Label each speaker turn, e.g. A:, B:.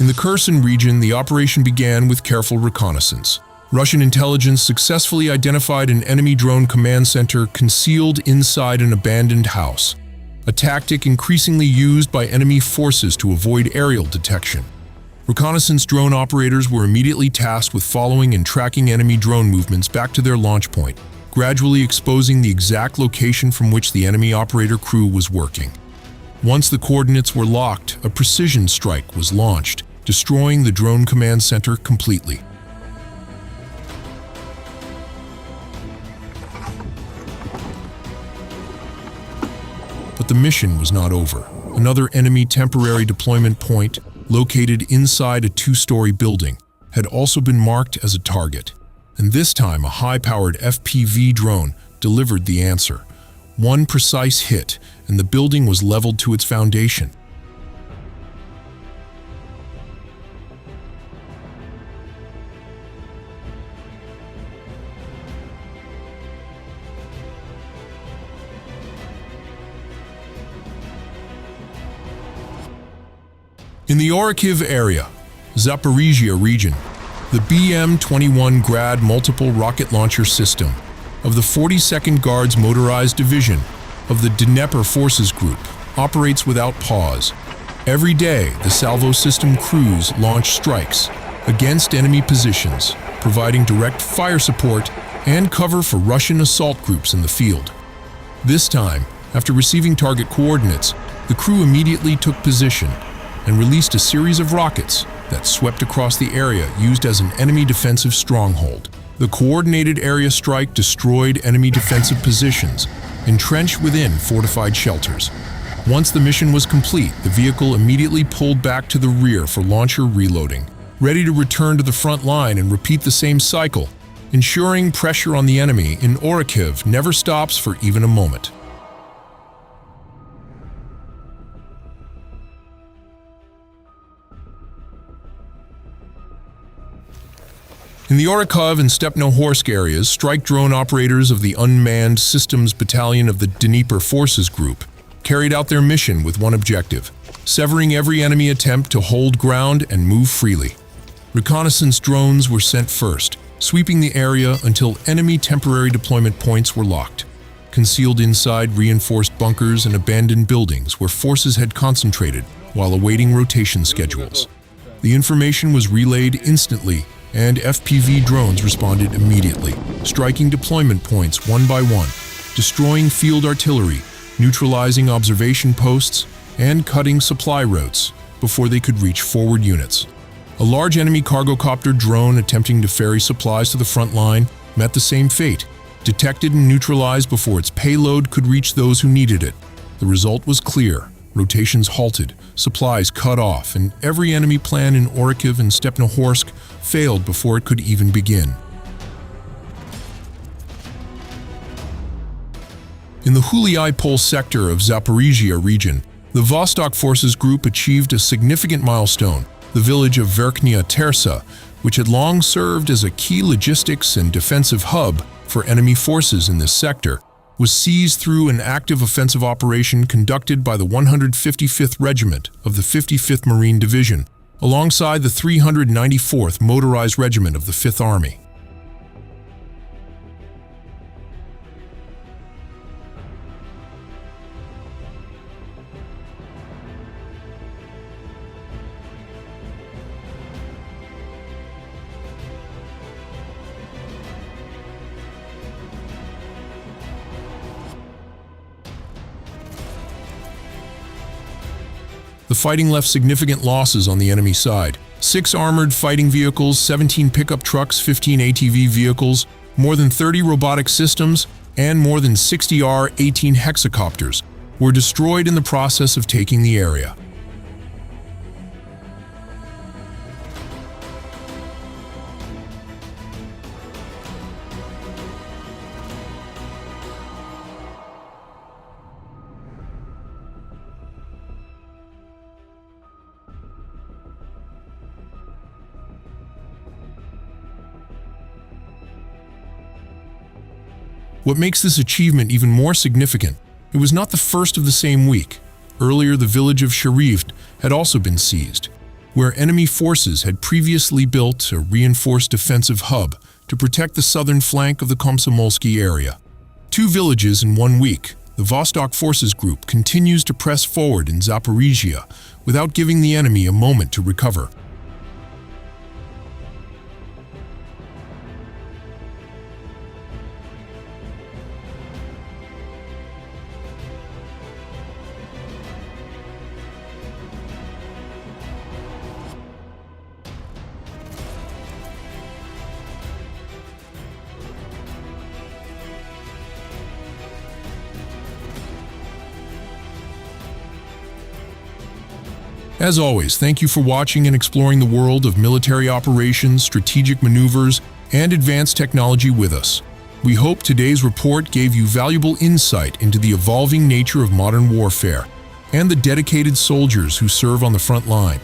A: In the Kherson region, the operation began with careful reconnaissance. Russian intelligence successfully identified an enemy drone command center concealed inside an abandoned house, a tactic increasingly used by enemy forces to avoid aerial detection. Reconnaissance drone operators were immediately tasked with following and tracking enemy drone movements back to their launch point, gradually exposing the exact location from which the enemy operator crew was working. Once the coordinates were locked, a precision strike was launched, destroying the drone command center completely. But the mission was not over. Another enemy temporary deployment point, located inside a two-story building, had also been marked as a target. And this time, a high-powered FPV drone delivered the answer. One precise hit, and the building was leveled to its foundation. In the Orikhiv area, Zaporizhzhia region, the BM-21 Grad multiple rocket launcher system of the 42nd Guards Motorized Division of the Dnieper Forces Group operates without pause. Every day, the salvo system crews launch strikes against enemy positions, providing direct fire support and cover for Russian assault groups in the field. This time, after receiving target coordinates, the crew immediately took position and released a series of rockets that swept across the area used as an enemy defensive stronghold. The coordinated area strike destroyed enemy defensive positions, entrenched within fortified shelters. Once the mission was complete, the vehicle immediately pulled back to the rear for launcher reloading, ready to return to the front line and repeat the same cycle, ensuring pressure on the enemy in Orikhiv never stops for even a moment. In the Orikhiv and Stepnohorsk areas, strike drone operators of the Unmanned Systems Battalion of the Dnieper Forces Group carried out their mission with one objective: severing every enemy attempt to hold ground and move freely. Reconnaissance drones were sent first, sweeping the area until enemy temporary deployment points were locked, concealed inside reinforced bunkers and abandoned buildings where forces had concentrated while awaiting rotation schedules. The information was relayed instantly, and FPV drones responded immediately, striking deployment points one by one, destroying field artillery, neutralizing observation posts, and cutting supply routes before they could reach forward units. A large enemy cargo copter drone attempting to ferry supplies to the front line met the same fate, detected and neutralized before its payload could reach those who needed it. The result was clear. Rotations halted, supplies cut off, and every enemy plan in Orikhiv and Stepnohorsk failed before it could even begin. In the Huliai-Pol sector of Zaporizhzhia region, the Vostok Forces Group achieved a significant milestone. The village of Verkhnya Tersa, which had long served as a key logistics and defensive hub for enemy forces in this sector, was seized through an active offensive operation conducted by the 155th Regiment of the 55th Marine Division, alongside the 394th Motorized Regiment of the 5th Army. The fighting left significant losses on the enemy side. 6 armored fighting vehicles, 17 pickup trucks, 15 ATV vehicles, more than 30 robotic systems, and more than 60 R-18 hexacopters were destroyed in the process of taking the area. What makes this achievement even more significant, it was not the first of the same week. Earlier, the village of Sharif had also been seized. where enemy forces had previously built a reinforced defensive hub to protect the southern flank of the Komsomolsky area. 2 villages in 1 week, the Vostok Forces Group continues to press forward in Zaporizhzhia without giving the enemy a moment to recover. As always, thank you for watching and exploring the world of military operations, strategic maneuvers, and advanced technology with us. We hope today's report gave you valuable insight into the evolving nature of modern warfare and the dedicated soldiers who serve on the front line.